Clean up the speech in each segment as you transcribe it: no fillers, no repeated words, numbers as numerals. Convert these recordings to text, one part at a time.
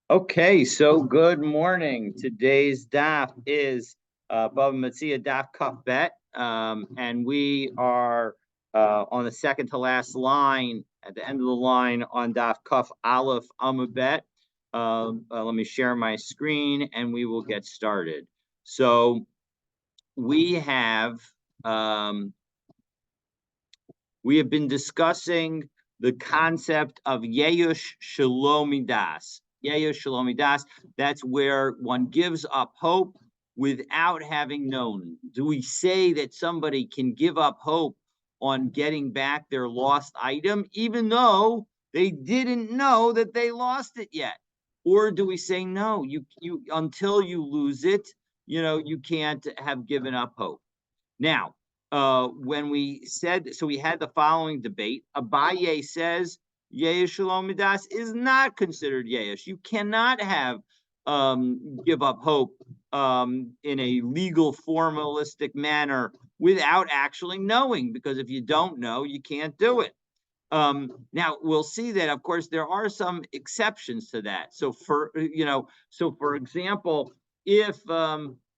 Okay, so good morning. Today's daf is Bava Metzia daf kaf bet, and we are on the second to last line at the end of the line on daf kaf aleph amud. Let me share my screen, and we will get started. So we have um, we have been discussing the concept of Yeyush Shalomidas. Yeyush Shalomidas, that's where one gives up hope without having known. Do we say that somebody can give up hope on getting back their lost item, even though they didn't know that they lost it yet? Or do we say no, you until you lose it, you can't have given up hope. Now, when we said, so we had the following debate. Abaye says Yesh Shalom Midas is not considered Yesh. You cannot have give up hope in a legal, formalistic manner without actually knowing, because if you don't know, you can't do it. Now we'll see that, of course, there are some exceptions to that. So for example, if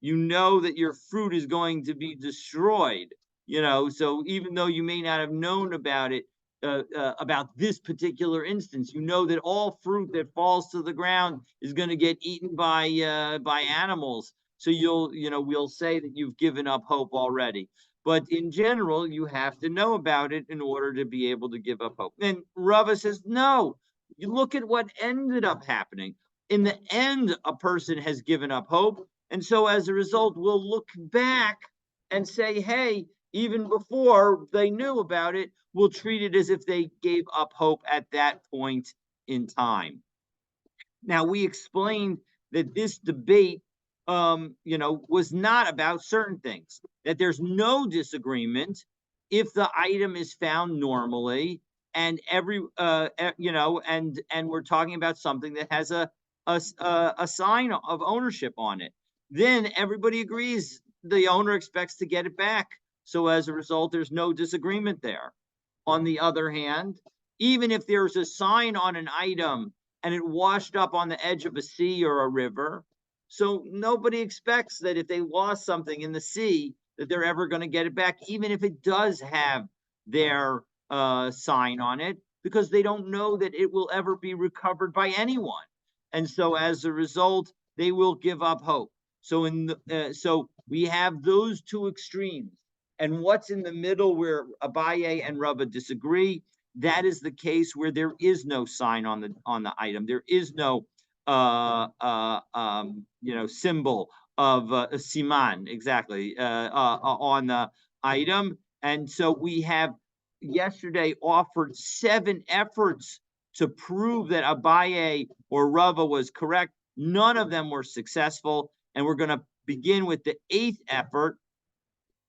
you know that your fruit is going to be destroyed, so even though you may not have known about it, about this particular instance, you know that all fruit that falls to the ground is going to get eaten by animals. So we'll say that you've given up hope already. But in general, you have to know about it in order to be able to give up hope. And Rava says, no, you look at what ended up happening. In the end, a person has given up hope. And so as a result, we'll look back and say, hey, even before they knew about it, we'll treat it as if they gave up hope at that point in time. Now, we explained that this debate, was not about certain things, that there's no disagreement if the item is found normally and and we're talking about something that has a sign of ownership on it. Then everybody agrees the owner expects to get it back. So as a result, there's no disagreement there. On the other hand, even if there's a sign on an item and it washed up on the edge of a sea or a river, so nobody expects that if they lost something in the sea, that they're ever going to get it back, even if it does have their sign on it, because they don't know that it will ever be recovered by anyone. And so as a result, they will give up hope. So we have those two extremes. And what's in the middle, where Abaye and Rava disagree, that is the case where there is no sign on the item. There is no symbol of siman, exactly, on the item. And so we have yesterday offered 7 efforts to prove that Abaye or Rava was correct. None of them were successful. And we're going to begin with the 8th effort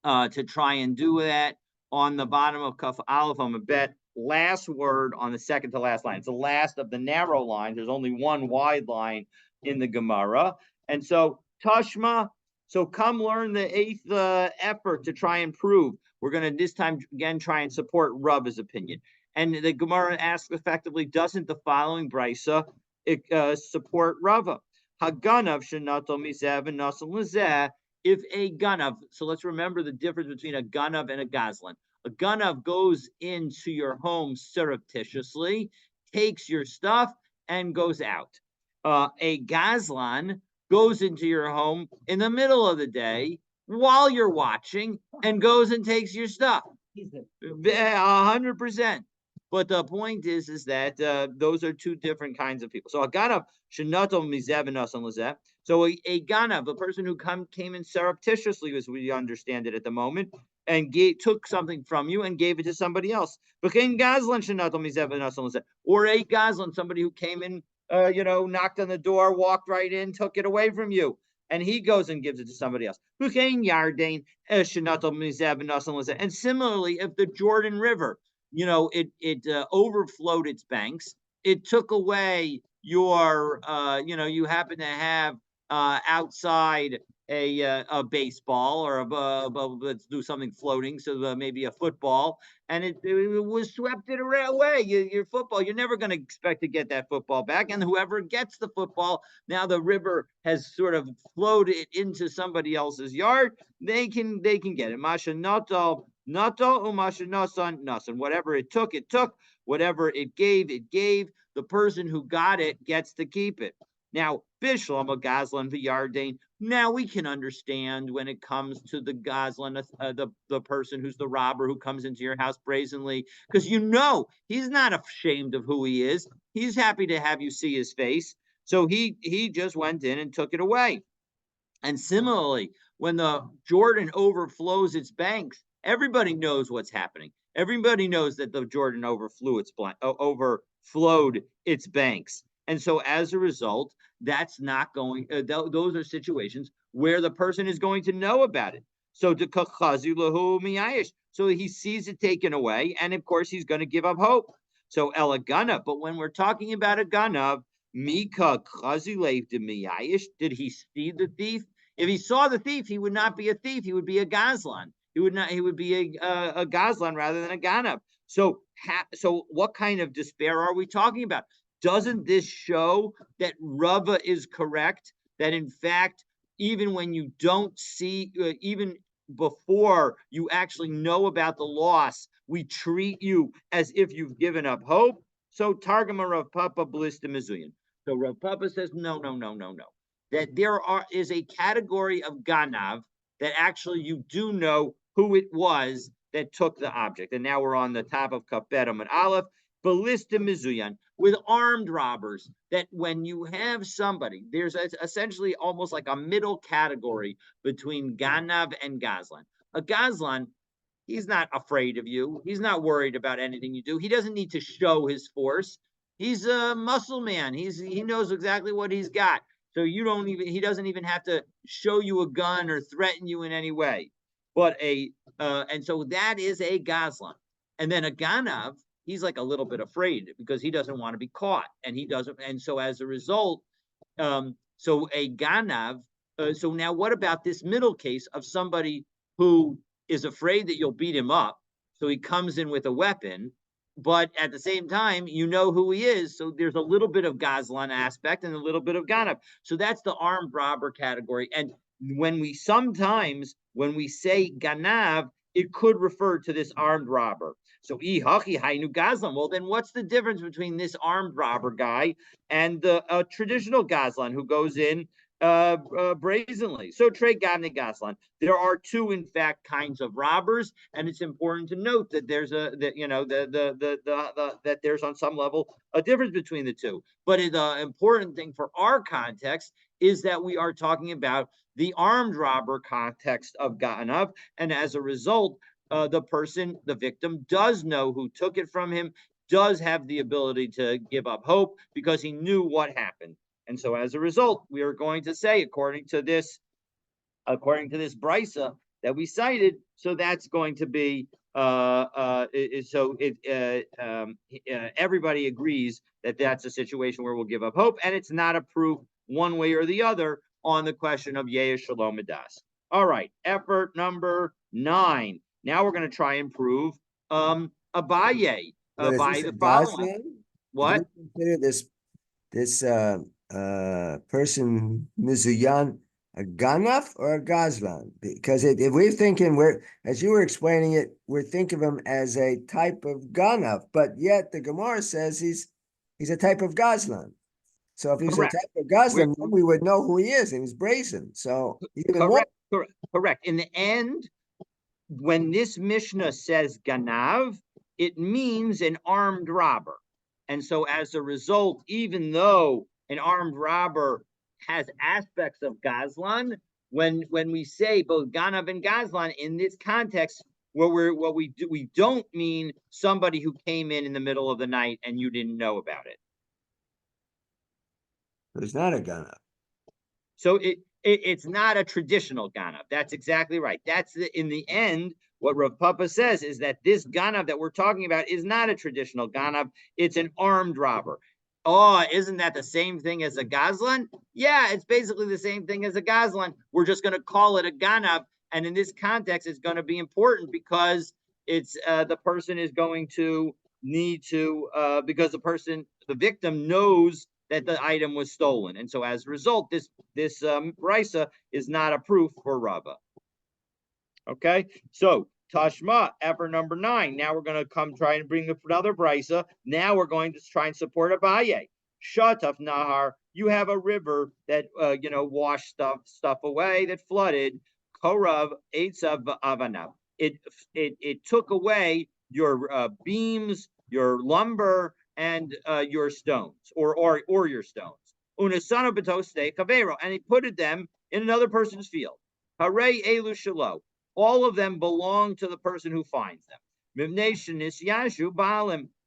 to try and do that on the bottom of Kaf Aleph on a bet. Last word on the second to last line. It's the last of the narrow lines. There's only one wide line in the Gemara. And so Tashma, so come learn the 8th effort to try and prove. We're going to this time again try and support Rava's opinion. And the Gemara asks effectively, doesn't the following brisa support Rava? Haganav shenato mizev and nasal lezeh. If a ganav, so let's remember the difference between a ganav and a gazlan. A ganav goes into your home surreptitiously, takes your stuff, and goes out. A gazlan goes into your home in the middle of the day while you're watching and goes and takes your stuff. 100%. But the point is that those are two different kinds of people. So a ganav shenato mizev and nasal lezeh. So a ganav, a person who came in surreptitiously, as we understand it at the moment, and took something from you and gave it to somebody else. Or a gazlan, somebody who came in, knocked on the door, walked right in, took it away from you, and he goes and gives it to somebody else. And similarly, if the Jordan River, it overflowed its banks, it took away your, you happen to have outside a baseball or let's do something floating, so maybe a football, and it was swept it away. Your football, you're never going to expect to get that football back, and whoever gets the football, now the river has sort of flowed it into somebody else's yard. They can get it. Masha nato nato umasha nasan nasan. Whatever it took, it took. Whatever it gave, it gave. The person who got it gets to keep it. Now, Bishlam, a Gazlan V'Yardain. Now we can understand when it comes to the Gazlan, the person who's the robber who comes into your house brazenly, because he's not ashamed of who he is. He's happy to have you see his face. So he just went in and took it away. And similarly, when the Jordan overflows its banks, everybody knows what's happening. Everybody knows that the Jordan overflowed its banks. And so as a result, that's not going, those are situations where the person is going to know about it. So so he sees it taken away, and of course he's going to give up hope. So elagana, but when we're talking about a ganav, Mika Chazilev de Miyayish, did he see the thief? If he saw the thief, he would not be a thief. He would be a Gazlan. He would be a Gazlan rather than a Ganav. So what kind of despair are we talking about? Doesn't this show that Rava is correct? That in fact, even when you don't see, even before you actually know about the loss, we treat you as if you've given up hope. So Targuma Rav Papa Blista Mizuyan. So Rav Papa says, no. That is a category of Ganav that actually you do know who it was that took the object. And now we're on the top of Kafedam and Aleph, Ballista Mizuyan, with armed robbers, that when you have somebody, there's essentially almost like a middle category between Ganav and Gazlan. A Gazlan, he's not afraid of you. He's not worried about anything you do. He doesn't need to show his force. He's a muscle man. He knows exactly what he's got. So he doesn't even have to show you a gun or threaten you in any way. But and so that is a Gazlan. And then a Ganav, he's like a little bit afraid because he doesn't want to be caught, and he doesn't. And so as a result, so a Ganav. So now what about this middle case of somebody who is afraid that you'll beat him up? So he comes in with a weapon, but at the same time, you know who he is. So there's a little bit of Gazlan aspect and a little bit of Ganav. So that's the armed robber category. And when we say Ganav, it could refer to this armed robber. So Gazlan. Well, then what's the difference between this armed robber guy and the traditional Gazlan who goes in brazenly? So Trey Gavne Gazlan. There are two, in fact, kinds of robbers, and it's important to note that there's that there's on some level a difference between the two. But the important thing for our context is that we are talking about the armed robber context of Ganav, and as a result, the victim, does know who took it from him, does have the ability to give up hope because he knew what happened. And so as a result, we are going to say, according to this brisa that we cited, so that's going to be everybody agrees that that's a situation where we'll give up hope, and it's not a proof one way or the other on the question of Yesh Shalom Midas. All right, effort number 9. Now we're going to try and prove Abaye by the following. What? Do we consider this person Mizuyan a Ganav or a Gazlan? Because if we're thinking, as you were explaining it, we're thinking of him as a type of Ganav, but yet the Gemara says he's a type of Gazlan. So if he's Correct. a type of Gazlan, then we would know who he is, and he's brazen. So correct. In the end, when this Mishnah says Ganav, it means an armed robber. And so as a result, even though an armed robber has aspects of Gazlan, when we say both Ganav and Gazlan in this context, we don't mean somebody who came in the middle of the night and you didn't know about it. It's not a Ganav. So it's not a traditional Ganav. That's exactly right. That's in the end, what Rav Papa says is that this Ganav that we're talking about is not a traditional Ganav. It's an armed robber. Oh, isn't that the same thing as a gazlan? Yeah, it's basically the same thing as a gazlan. We're just going to call it a ganav, and in this context, it's going to be important because it's the person is going to need to because the victim knows that the item was stolen, and so as a result, this brisa is not a proof for Rava. Okay, so Tashma, effort number 9. Now we're going to come try and bring another brisa. Now we're going to try and support Abaye. Shataf Nahar, you have a river that washed stuff away, that flooded. Korav Eitzav Avanav. It took away your beams, your lumber, and your stones, or your stones. Unasano betoste kavero, and he put them in another person's field. Hare elu shalo. All of them belong to the person who finds them.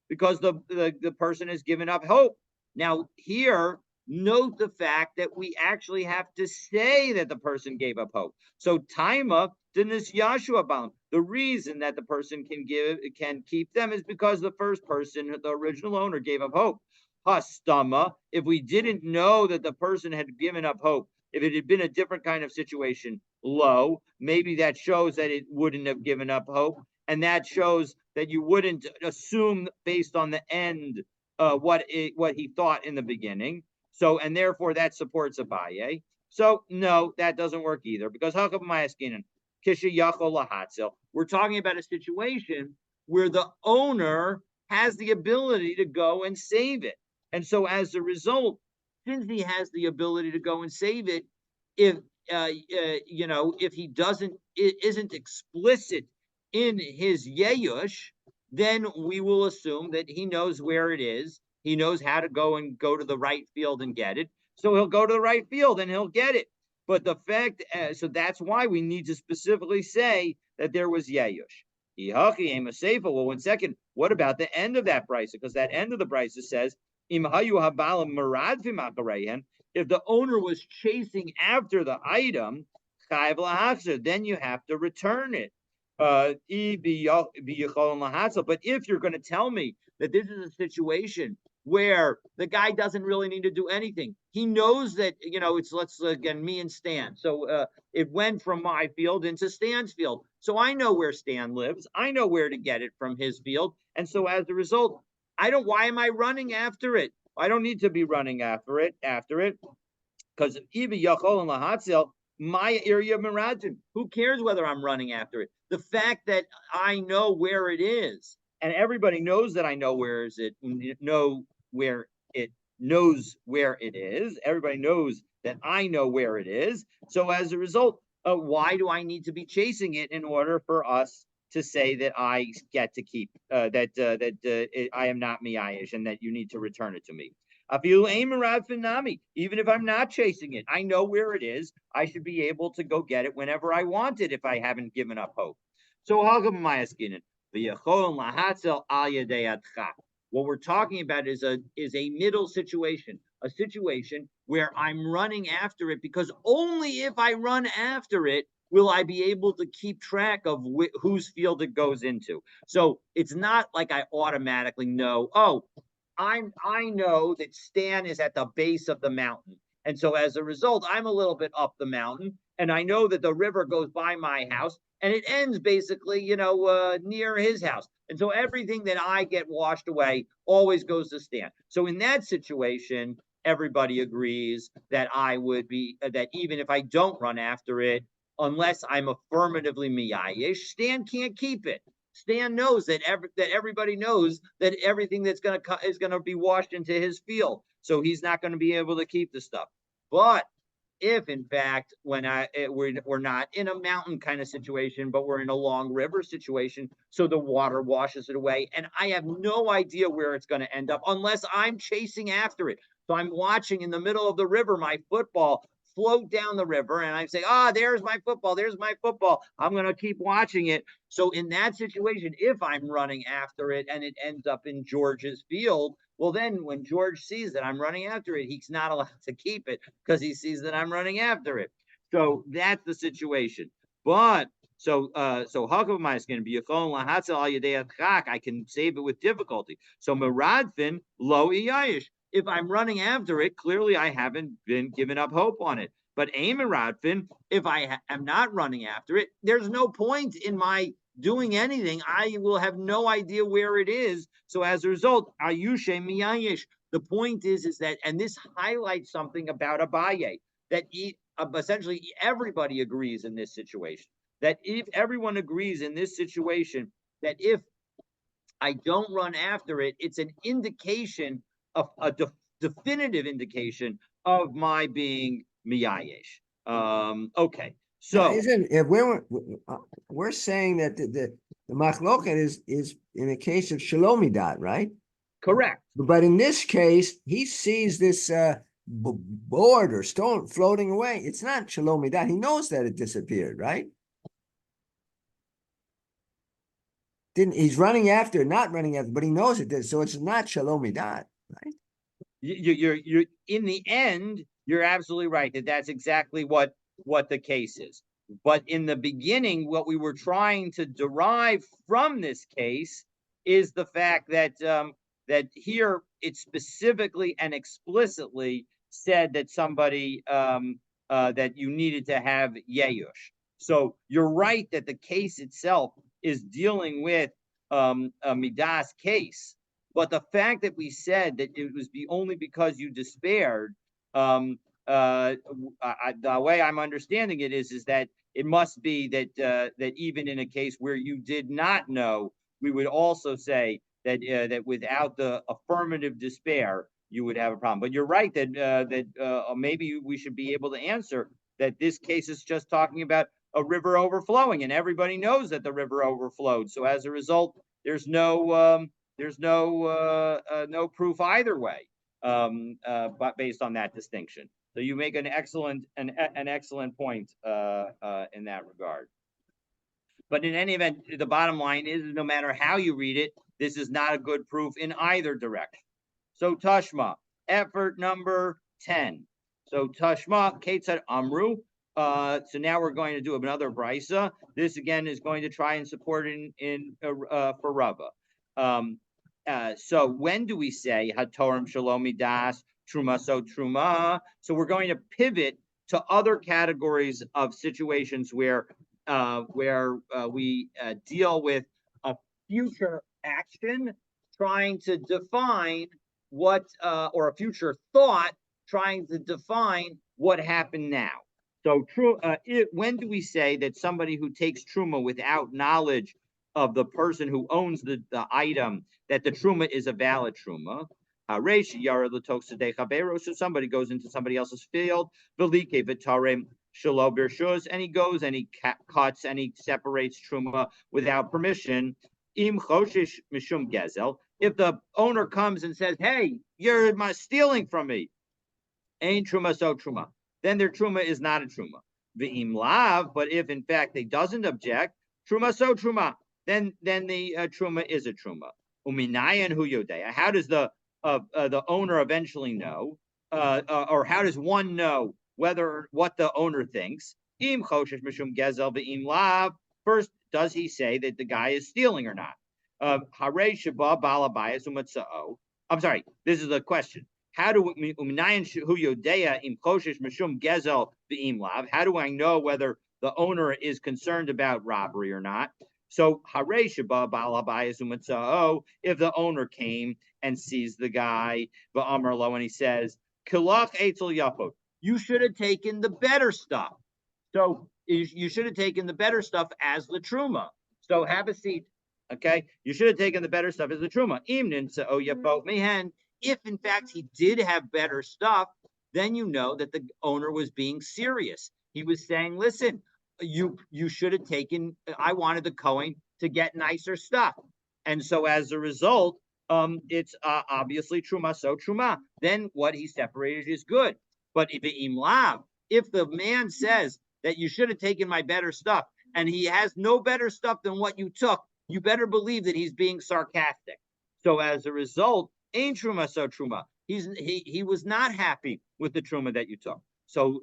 Because the person has given up hope. Now, here, note the fact that we actually have to say that the person gave up hope. So, Taima, the reason that the person can keep them is because the first person, the original owner, gave up hope. Hastama, if we didn't know that the person had given up hope, if it had been a different kind of situation, low, maybe that shows that it wouldn't have given up hope. And that shows that you wouldn't assume based on the end what he thought in the beginning. So, and therefore that supports Abaye. So, no, that doesn't work either because we're talking about a situation where the owner has the ability to go and save it. And so as a result, since he has the ability to go and save it, if if he isn't explicit in his yeyush, then we will assume that he knows where it is. He knows how to go to the right field and get it. So he'll go to the right field and he'll get it. But the fact, so that's why we need to specifically say that there was yeyush. Well, 1 second. What about the end of that brisa? Because that end of the brisa says, if the owner was chasing after the item, then you have to return it. But if you're going to tell me that this is a situation where the guy doesn't really need to do anything, he knows that, let's again, me and Stan. So it went from my field into Stan's field. So I know where Stan lives. I know where to get it from his field. And so as a result, why am I running after it? I don't need to be running after it, because even Yachol and Lahatzil, my area of Mirajim, who cares whether I'm running after it? The fact that I know where it is, and everybody knows that I know where is it, knows where it is. Everybody knows that I know where it is. So as a result, why do I need to be chasing it in order for us to say that I get to keep that I am not miyayish and that you need to return it to me? Even if I'm not chasing it, I know where it is. I should be able to go get it whenever I want it if I haven't given up hope. So what we're talking about is a middle situation, a situation where I'm running after it because only if I run after it will I be able to keep track of whose field it goes into. So it's not like I automatically know, I know that Stan is at the base of the mountain. And so as a result, I'm a little bit up the mountain. And I know that the river goes by my house and it ends basically, near his house. And so everything that I get washed away always goes to Stan. So in that situation, everybody agrees that I would be, that even if I don't run after it, unless I'm affirmatively miyayish, Stan can't keep it. Stan knows that everybody knows that everything that's going to is going to be washed into his field, so he's not going to be able to keep the stuff. But if in fact we're not in a mountain kind of situation, but we're in a long river situation, so the water washes it away, and I have no idea where it's going to end up unless I'm chasing after it. So I'm watching in the middle of the river my football float down the river, and I say, there's my football, there's my football. I'm going to keep watching it. So in that situation, if I'm running after it and it ends up in George's field, well, then when George sees that I'm running after it, he's not allowed to keep it because he sees that I'm running after it. So that's the situation. But so Hakavamai is going to be a phone lahatzel al yedei I can save it with difficulty. So Meradfin lo iyayish. If I'm running after it, clearly I haven't been given up hope on it. But Aim if I am not running after it, there's no point in my doing anything. I will have no idea where it is. So as a result, Ayushe Miyayish. The point is that, and this highlights something about Abaye, that essentially everybody agrees in this situation. That if everyone agrees in this situation, that if I don't run after it, it's an indication of definitive indication of my being miyayesh. Okay, Now, so isn't if we're saying that the machloket is in a case of shalomidat, right? correct. But in this case, he sees this board or stone floating away. It's not shalomidat. He knows that it disappeared, right? Didn't he's running after, not running after, but he knows it did. So it's not shalomidat, right? You're in the end, you're absolutely right that's exactly what the case is. But in the beginning, what we were trying to derive from this case is the fact that that here it specifically and explicitly said that somebody that you needed to have yeyush. So you're right that the case itself is dealing with a midas case, but the fact that we said that it was only because you despaired, the way I'm understanding it is that it must be that that even in a case where you did not know, we would also say that that without the affirmative despair, you would have a problem. But you're right that maybe we should be able to answer that this case is just talking about a river overflowing, and everybody knows that the river overflowed. So as a result, there's no no proof either way, but based on that distinction. So you make an excellent point in that regard. But in any event, the bottom line is, no matter how you read it, this is not a good proof in either direction. So Tashma, effort number 10. So Tashma, Kate said Amru. So now we're going to do another brisa. This again is going to try and support for Rava. So when do we say Hatorim Shalomi Das Truma so Truma? So we're going to pivot to other categories of situations where we deal with a future action trying to define what or a future thought trying to define what happened now. So when do we say that somebody who takes truma without knowledge of the person who owns the item, that the truma is a valid truma? So somebody goes into somebody else's field, and he goes and he cuts and he separates truma without permission. If the owner comes and says, "Hey, you're stealing from me," ain't truma so truma, then their truma is not a truma. V'im lav, but if in fact they doesn't object, truma so truma, then the truma is a truma. Uminayan hu yodea. How does the owner eventually know, or how does one know what the owner thinks? Im choshesh mishum gezel v'im lav. First, does he say that the guy is stealing or not? Harei sheba balabayas umatzao. I'm sorry, this is the question. How do we hu yodea im choshesh mishum gezel v'im lav? How do I know whether the owner is concerned about robbery or not? So Harei sheba balabayas umatzao. If the owner came and sees the guy, v'amar lo, and he says, "Kilach etzel yapot." You should have taken the better stuff. So you should have taken the better stuff as the truma. So have a seat, okay? You should have taken the better stuff as the truma. Imnin so yapot mehen. If in fact he did have better stuff, then you know that the owner was being serious. He was saying, "Listen, you should have taken. I wanted the Kohen to get nicer stuff," and so as a result, it's obviously truma so truma. Then what he separated is good. But if the man says that you should have taken my better stuff, and he has no better stuff than what you took, you better believe that he's being sarcastic. So as a result, ain't truma so truma. He was not happy with the truma that you took. So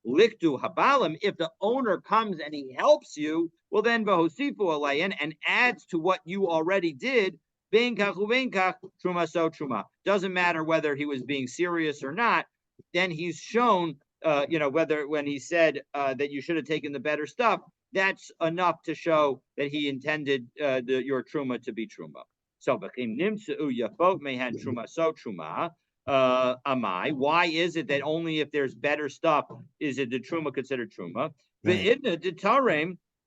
liktu habalim, if the owner comes and he helps you, well then vahosifu alayin and adds to what you already did, truma so truma. Doesn't matter whether he was being serious or not. Then he's shown, whether when he said that you should have taken the better stuff, that's enough to show that he intended your truma to be truma. So truma so truma. Amai. Why is it that only if there's better stuff is it the truma considered truma? Right.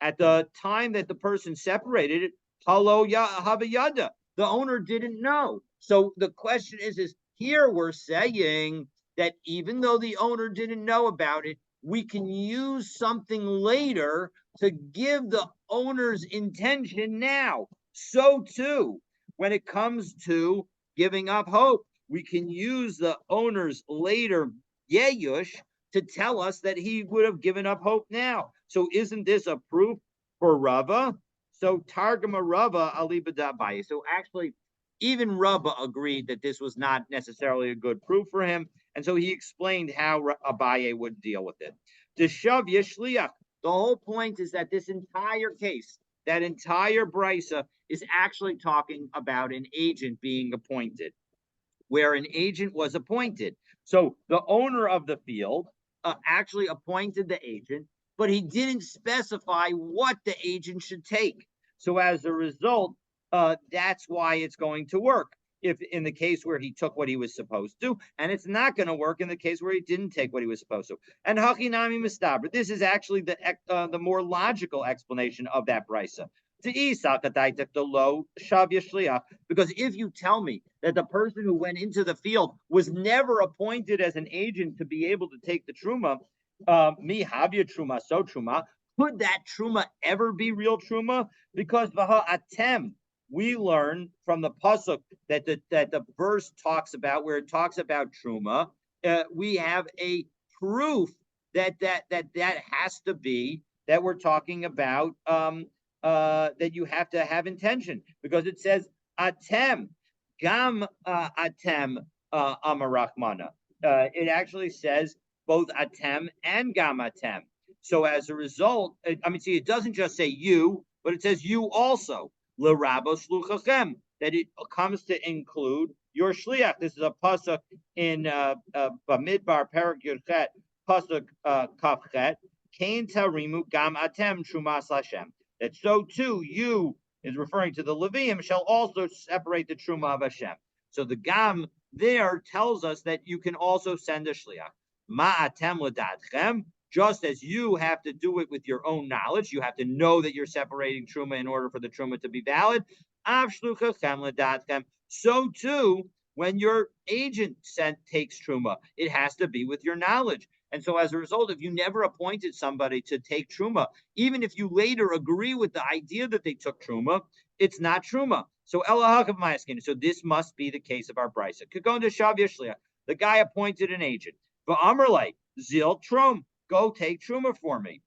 At the time that the person separated it, the owner didn't know. So the question is here we're saying that even though the owner didn't know about it, we can use something later to give the owner's intention now. So too, when it comes to giving up hope, we can use the owner's later yeyush to tell us that he would have given up hope now. So isn't this a proof for Rava? So Targuma Rava Ali Badabai. So actually, even Rava agreed that this was not necessarily a good proof for him, and so he explained how Abaye would deal with it. The Shav Yeshliach. The whole point is that this entire case, that entire brisa, is actually talking about an agent being appointed, where an agent was appointed. So the owner of the field actually appointed the agent, but he didn't specify what the agent should take. So as a result, that's why it's going to work. If in the case where he took what he was supposed to, and it's not going to work in the case where he didn't take what he was supposed to. And Hachinami Mistabra, this is actually the more logical explanation of that brisa. Because if you tell me that the person who went into the field was never appointed as an agent to be able to take the truma, mi havya truma so truma, could that truma ever be real truma? Because vaha atem, we learn from the pasuk that the verse talks about, where it talks about truma. We have a proof that has to be that we're talking about that you have to have intention, because it says atem gam atem amarachmana. It actually says both atem and gam atem. So as a result, see, it doesn't just say you, but it says you also. L'rabo shluchachem, that it comes to include your shliach. This is a pasuk in Bamidbar Parak Yudchet, pasuk Kafchet. Kain tarimu gam atem trumas Hashem. That so too you, is referring to the Levium, shall also separate the truma of Hashem. So the gam there tells us that you can also send a shliach. Ma'atem l'datchem. Just as you have to do it with your own knowledge, you have to know that you're separating truma in order for the truma to be valid. So too, when your agent takes truma, it has to be with your knowledge. And so as a result, if you never appointed somebody to take truma, even if you later agree with the idea that they took truma, it's not truma. So so this must be the case of our brisa. The guy appointed an agent. V'amarle zil trom. Go take truma for me.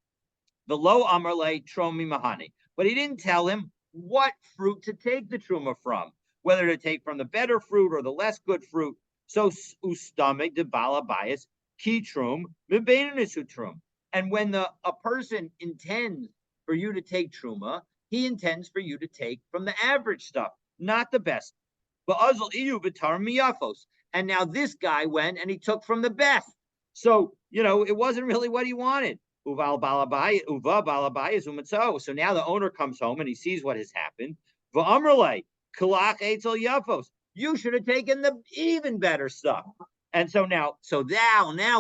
The low amarle tromi mahani. But he didn't tell him what fruit to take the truma from, whether to take from the better fruit or the less good fruit. So ustame de balabayas ki trum mibenanusutrum. And when a person intends for you to take truma, he intends for you to take from the average stuff, not the best. And now this guy went and he took from the best. So, it wasn't really what he wanted. So now the owner comes home and he sees what has happened. You should have taken the even better stuff. And so now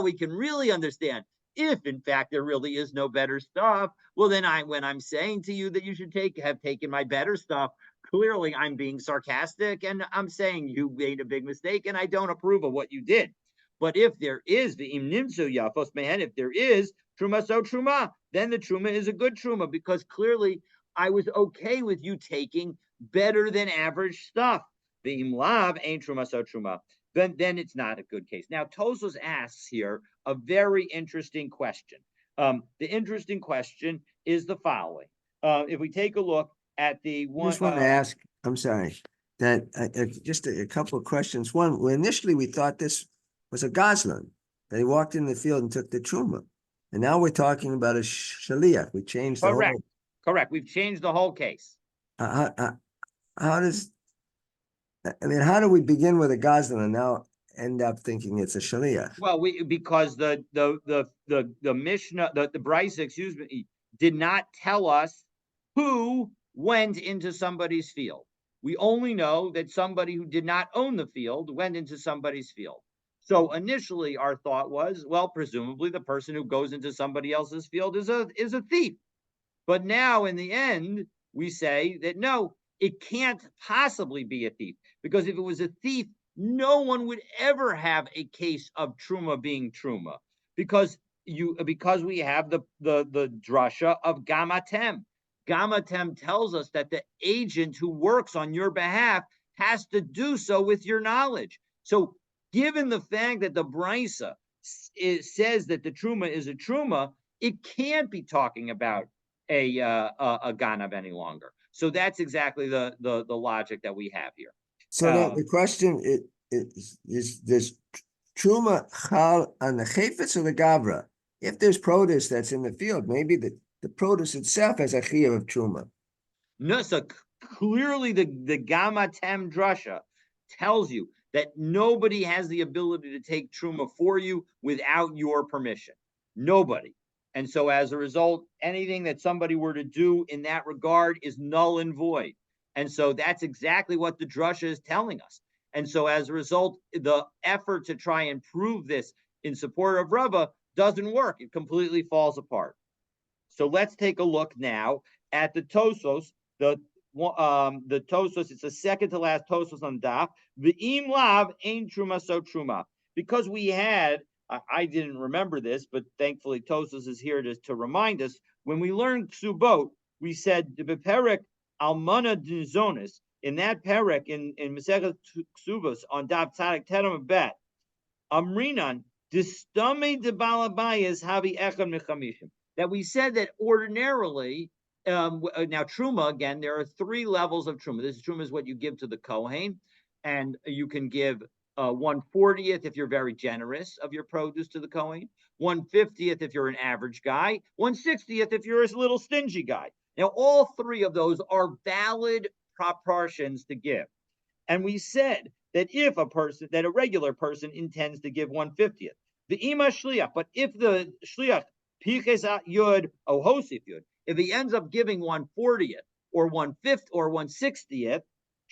we can really understand, if in fact there really is no better stuff, well then when I'm saying to you that you should have taken my better stuff, clearly I'm being sarcastic and I'm saying you made a big mistake and I don't approve of what you did. But if there is the imnimsu yafos mehen, if there is truma so truma, then the truma is a good truma, because clearly I was okay with you taking better than average stuff. The imlav ain't truma so truma. Then it's not a good case. Now Tosfos asks here a very interesting question. The interesting question is the following. If we take a look at the one, I just want to ask. I'm sorry. That just a couple of questions. One, initially we thought this was a gazlan. They walked in the field and took the truma, and now we're talking about a shaliach. We changed the whole. Correct. We've changed the whole case. How does I mean, how do we begin with a Gazlan and now end up thinking it's a Shaliach? Well, because the Mishnah, the Brisa, excuse me, did not tell us who went into somebody's field. We only know that somebody who did not own the field went into somebody's field. So initially, our thought was, well, presumably the person who goes into somebody else's field is a thief. But now, in the end, we say that no, it can't possibly be a thief, because if it was a thief, no one would ever have a case of truma being truma, because we have the drasha of gamatem. Gamatem tells us that the agent who works on your behalf has to do so with your knowledge. So, given the fact that the brisa says that the truma is a truma, it can't be talking about a ganav any longer. So that's exactly the logic that we have here. So that the question is this truma chal on the chayfetz or the gavra? If there's produce that's in the field, maybe the produce itself has a chiyuv of truma. No, so clearly the gamatem drasha tells you that nobody has the ability to take truma for you without your permission. Nobody. And so as a result, anything that somebody were to do in that regard is null and void. And so that's exactly what the drasha is telling us. And so as a result, the effort to try and prove this in support of Rava doesn't work. It completely falls apart. So let's take a look now at the Tosos. The Tosos, it's the second to last Tosos on Daf. The im lav ain truma so truma. Because we had, I didn't remember this, but thankfully Tosos is here to remind us. When we learned Ksubot, we said the Beperek Almana Dizonis, in that Perek in Masechet Ksubos on Daf Tzadik Teram Bet, Amrinan Distame de Balabayas Havi Echad Mechamishim. That we said that ordinarily, now truma, again, there are three levels of truma. This truma is what you give to the Kohen, and you can give 1/40th if you're very generous of your produce to the Kohen, 1/50th if you're an average guy, 1/60th if you're a little stingy guy. Now, all three of those are valid proportions to give. And we said that if a regular person intends to give 1/50th, the ima shliach, but if the shliach piches yud ohosif yud, if he ends up giving 1/40th or 1/5 or 1/60th,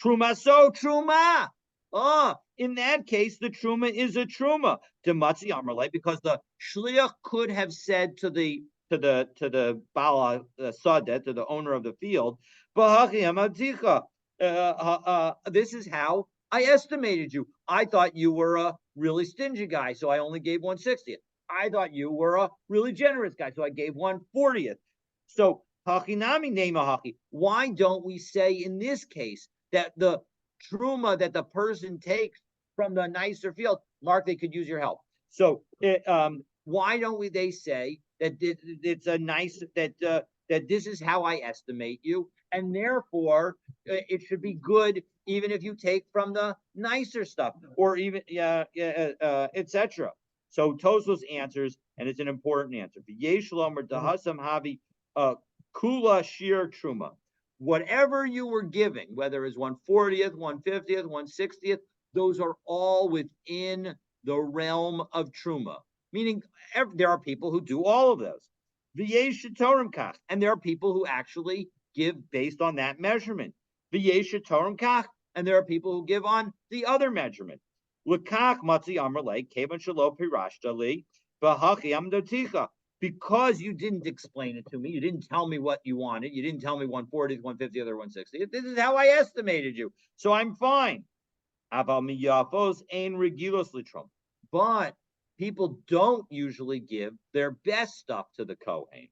truma so truma. In that case, the truma is a truma to Metzia Amrle, because the shliach could have said to the bala sadeh, to the owner of the field, this is how I estimated you. I thought you were a really stingy guy, so I only gave 1/60th. I thought you were a really generous guy, so I gave 1/40th. So hachinami nema hachi. Why don't we say in this case that the truma that the person takes from the nicer field, Mark, they could use your help. So why don't they say that it's a nice that this is how I estimate you, and therefore it should be good even if you take from the nicer stuff, or even etc. So Tosos answers, and it's an important answer. Yeshlom or dahasam havi kula shir truma. Whatever you were giving, whether it's 1/40th, 1/50th, 1/60th, those are all within the realm of truma. Meaning there are people who do all of those. And there are people who actually give based on that measurement. And there are people who give on the other measurement. Because you didn't explain it to me, you didn't tell me what you wanted, you didn't tell me 1/40th, 1/50th, or 1/60th. This is how I estimated you, so I'm fine. But people don't usually give their best stuff to the Kohen.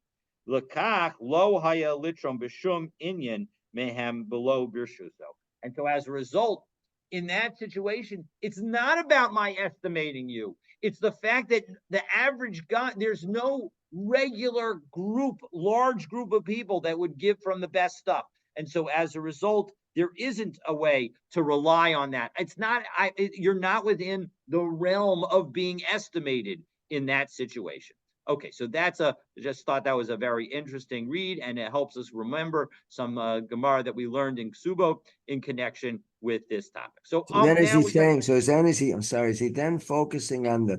And so as a result, in that situation, it's not about my estimating you. It's the fact that the average guy, there's no regular group, large group of people that would give from the best stuff. And so as a result, there isn't a way to rely on that. It's not, you're not within the realm of being estimated in that situation. Okay, so just thought that was a very interesting read, and it helps us remember some Gemara that we learned in Ksubo in connection with this topic. So So then is now he we're going. saying, so then is he, I'm sorry, is he then focusing on the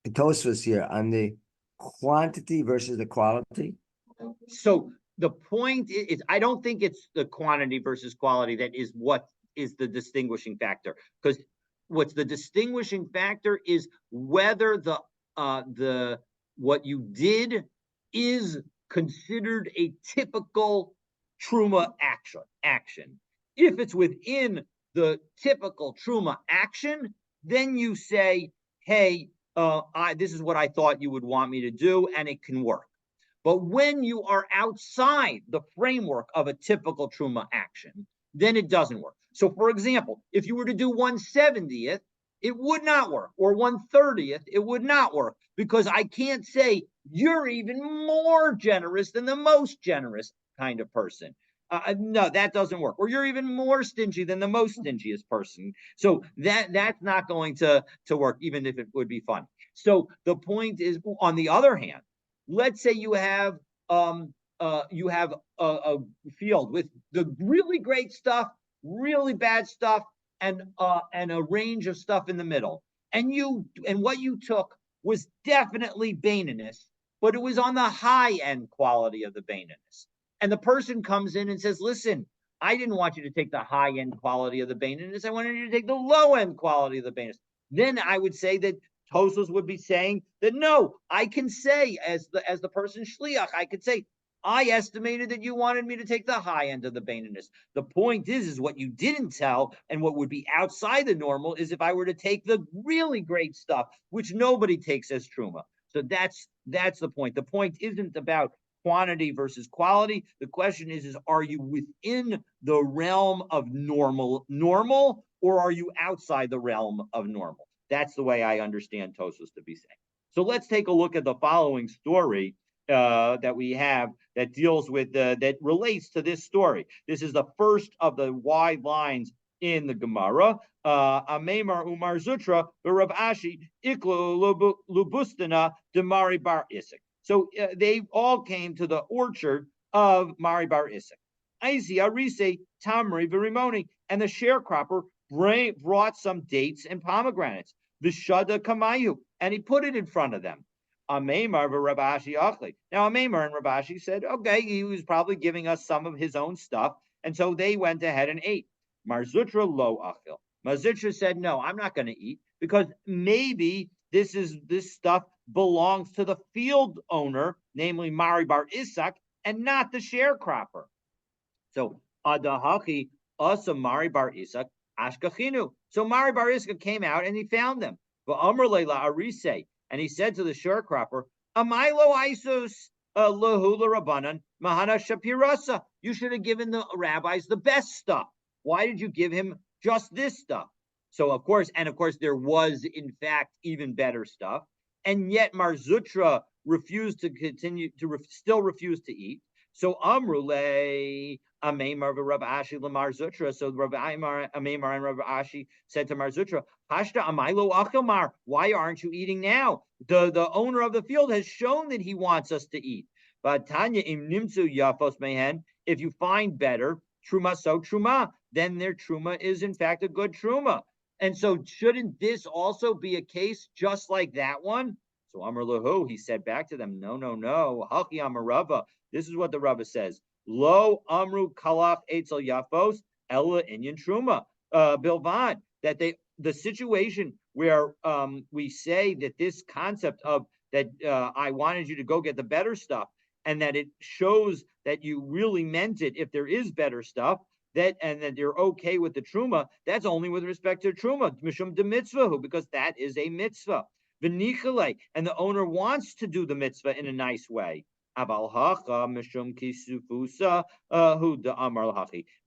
Tosfos here, on the quantity versus the quality? So the point is, I don't think it's the quantity versus quality that is what is the distinguishing factor. Because what's the distinguishing factor is whether the what you did is considered a typical truma action. If it's within the typical truma action, then you say, "Hey, this is what I thought you would want me to do, and it can work." But when you are outside the framework of a typical truma action, then it doesn't work. So, for example, if you were to do 1/70th, it would not work, or 1/30th, it would not work, because I can't say you're even more generous than the most generous kind of person. No, that doesn't work. Or you're even more stingy than the most stingiest person. So that's not going to work, even if it would be fun. So the point is, on the other hand, let's say you have a field with the really great stuff, really bad stuff, and a range of stuff in the middle. And what you took was definitely Baininess, but it was on the high end quality of the Baininess. And the person comes in and says, "Listen, I didn't want you to take the high end quality of the Baininess. I wanted you to take the low end quality of the Baininess." Then I would say that Tosos would be saying that no, I can say as the person shliach, I could say, "I estimated that you wanted me to take the high end of the Baininess." The point is what you didn't tell, and what would be outside the normal is if I were to take the really great stuff, which nobody takes as truma. So that's the point. The point isn't about quantity versus quality. The question is are you within the realm of normal, or are you outside the realm of normal? That's the way I understand Tosos to be saying. So let's take a look at the following story that we have that deals with that relates to this story. This is the first of the wide lines in the Gemara. Amemar Umar Zutra, Rav Ashi, Iklu Lubustana, Demari Bar Isik. So they all came to the orchard of Mari Bar Isik. Izi Arise Tamri Virimoni, and the sharecropper brought some dates and pomegranates. Vishada Kamayu, and he put it in front of them. Amemar Rabashi Achli. Now Amemar and Rabashi said, okay, he was probably giving us some of his own stuff, and so they went ahead and ate. Marzutra lo achil. Marzutra said, no, I'm not going to eat, because maybe this stuff belongs to the field owner, namely Mari Bar Isak, and not the sharecropper. So Adahachi also Mari Bar Isak Ashkachinu. So Mari Bar Isak came out and he found them. And he said to the sharecropper, Amailo Isus Lahula Rabbanan Mahana Shapirasa. You should have given the rabbis the best stuff. Why did you give him just this stuff? So of course, there was in fact even better stuff, and yet Marzutra refused to continue to still refused to eat. So Amrule Amemar Rav Ashi Lamar Zutra. So Rav Amemar and Rav Ashi said to Marzutra, Hashta Amailo Achamar, why aren't you eating now? The owner of the field has shown that he wants us to eat. But Tanya im nimtzu yafos mehen, if you find better, truma so truma, then their truma is in fact a good truma. And so shouldn't this also be a case just like that one? So Amar Lahu, he said back to them, no, Haki Amarava. This is what the Rava says. Lo Amru Kalach Eitzel Yafos, Ella Inyan Truma, Bilvad, that the situation where we say that this concept of that I wanted you to go get the better stuff, and that it shows that you really meant it if there is better stuff, and that you're okay with the truma, that's only with respect to truma, mishum de mitzvah, because that is a mitzvah. V'nichale, and the owner wants to do the mitzvah in a nice way.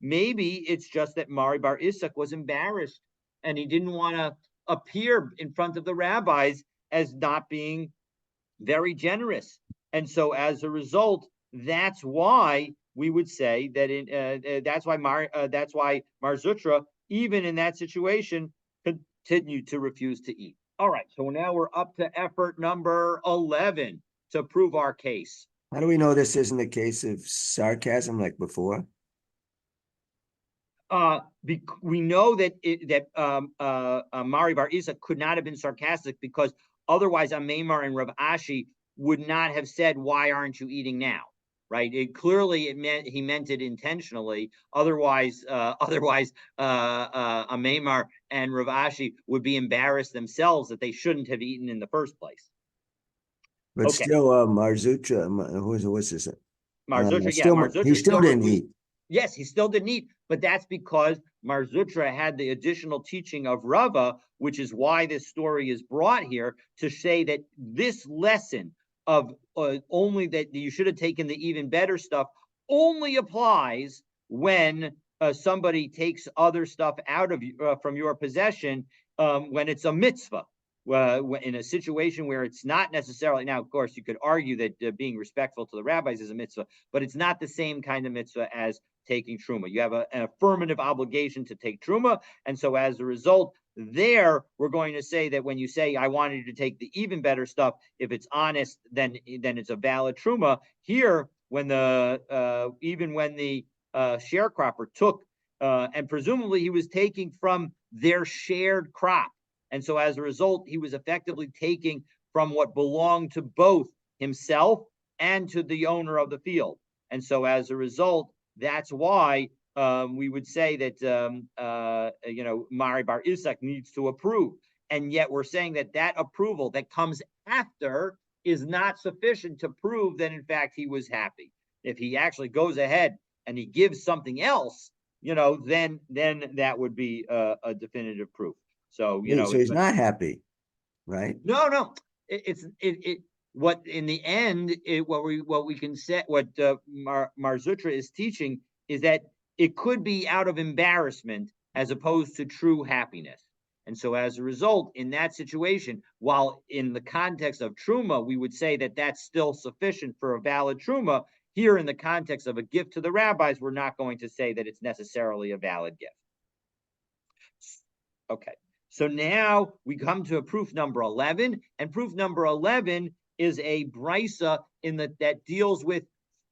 Maybe it's just that Mari Bar Isak was embarrassed and he didn't want to appear in front of the rabbis as not being very generous. And so as a result, that's why we would say that that's why Marzutra, even in that situation, continued to refuse to eat. All right, so now we're up to effort number 11. to prove our case. How do we know this isn't a case of sarcasm like before? We know that Mari Bar Isa could not have been sarcastic, because otherwise Amemar and Rav Ashi would not have said, "Why aren't you eating now?" Right? He meant it intentionally. Otherwise, Amemar and Rav Ashi would be embarrassed themselves that they shouldn't have eaten in the first place. But Okay, still, Marzucha, what's his name? Marzutra, Still, he Marzutra still didn't eat. Yes, he still didn't eat, but that's because Marzutra had the additional teaching of Rava, which is why this story is brought here to say that this lesson of only that you should have taken the even better stuff only applies when somebody takes other stuff out of from your possession, when it's a mitzvah. In a situation where it's not necessarily, now of course you could argue that being respectful to the rabbis is a mitzvah, but it's not the same kind of mitzvah as taking truma. You have an affirmative obligation to take truma, and so as a result, there we're going to say that when you say I wanted you to take the even better stuff, if it's honest, then it's a valid truma. Here, when the even when the sharecropper took, and presumably he was taking from their shared crop, and so as a result, he was effectively taking from what belonged to both himself and to the owner of the field. And so as a result, that's why we would say that Mari Bar Isak needs to approve. And yet we're saying that approval that comes after is not sufficient to prove that in fact he was happy. If he actually goes ahead and he gives something else, then that would be a definitive proof. So so he's not happy, right? No. What in the end, what we can say, what Marzutra is teaching is that it could be out of embarrassment as opposed to true happiness. And so as a result, in that situation, while in the context of truma, we would say that that's still sufficient for a valid truma, here in the context of a gift to the rabbis, we're not going to say that it's necessarily a valid gift. Okay. So now we come to proof number 11, and proof number 11 is a brisa that deals with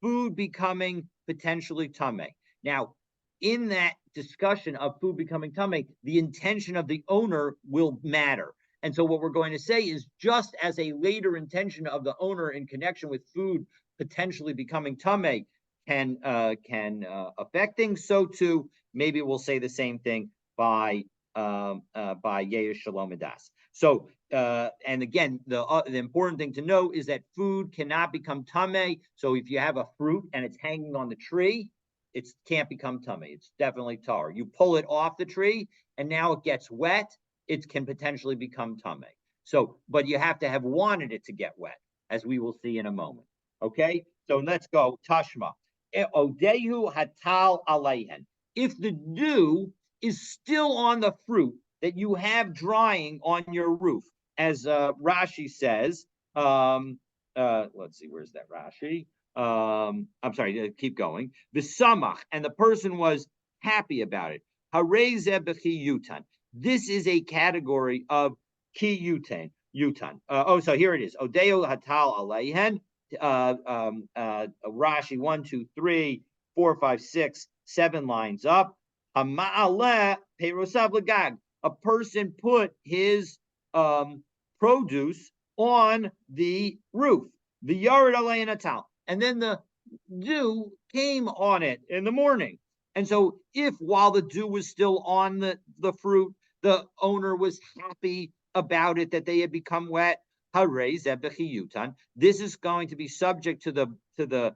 food becoming potentially tameh. Now, in that discussion of food becoming tameh, the intention of the owner will matter. And so what we're going to say is, just as a later intention of the owner in connection with food potentially becoming tameh can affect things, so too maybe we'll say the same thing by Yehush Shalom Adas. So, and again, the important thing to know is that food cannot become tameh. So if you have a fruit and it's hanging on the tree, it can't become tameh. It's definitely tar. You pull it off the tree and now it gets wet, it can potentially become tameh. So, but you have to have wanted it to get wet, as we will see in a moment. Okay, so let's go. Tashma. Odehu hatal aleihen. If the dew is still on the fruit that you have drying on your roof, as Rashi says. Let's see, where's that Rashi? I'm sorry, keep going. The samach, and the person was happy about it. Hareze b'chiyutan. This is a category of kiyutan. So here it is. Odeo hatal aleihen. Rashi 1, 2, 3, 4, 5, 6, 7 lines up. A person put his produce on the roof, the yard alayin, and then the dew came on it in the morning. And so if while the dew was still on the fruit, the owner was happy about it, that they had become wet, this is going to be subject to the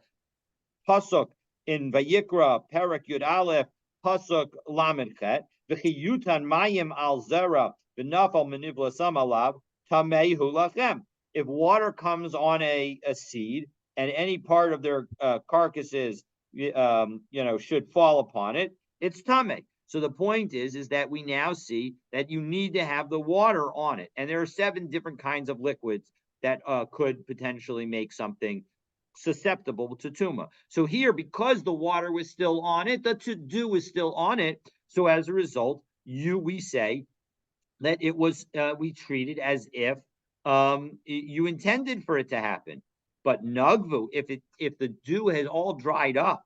pasuk in Vayikra, Perak Yud Aleph, pasuk lamed chet, v'chiyutan mayim al zera v'nafal menivlasam alav tamehu lachem. If water comes on a seed and any part of their carcasses, should fall upon it, it's tameh. So the point is that we now see that you need to have the water on it, and there are 7 different kinds of liquids that could potentially make something susceptible to tuma. So here, because the water was still on it, the dew was still on it. So as a result, we say that it was we treat it as if you intended for it to happen. But nagvu, if the dew has all dried up,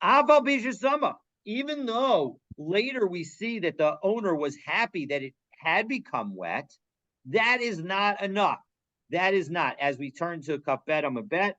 aval bishasama, even though later we see that the owner was happy that it had become wet, that is not enough. That is not. As we turn to kafet amabet,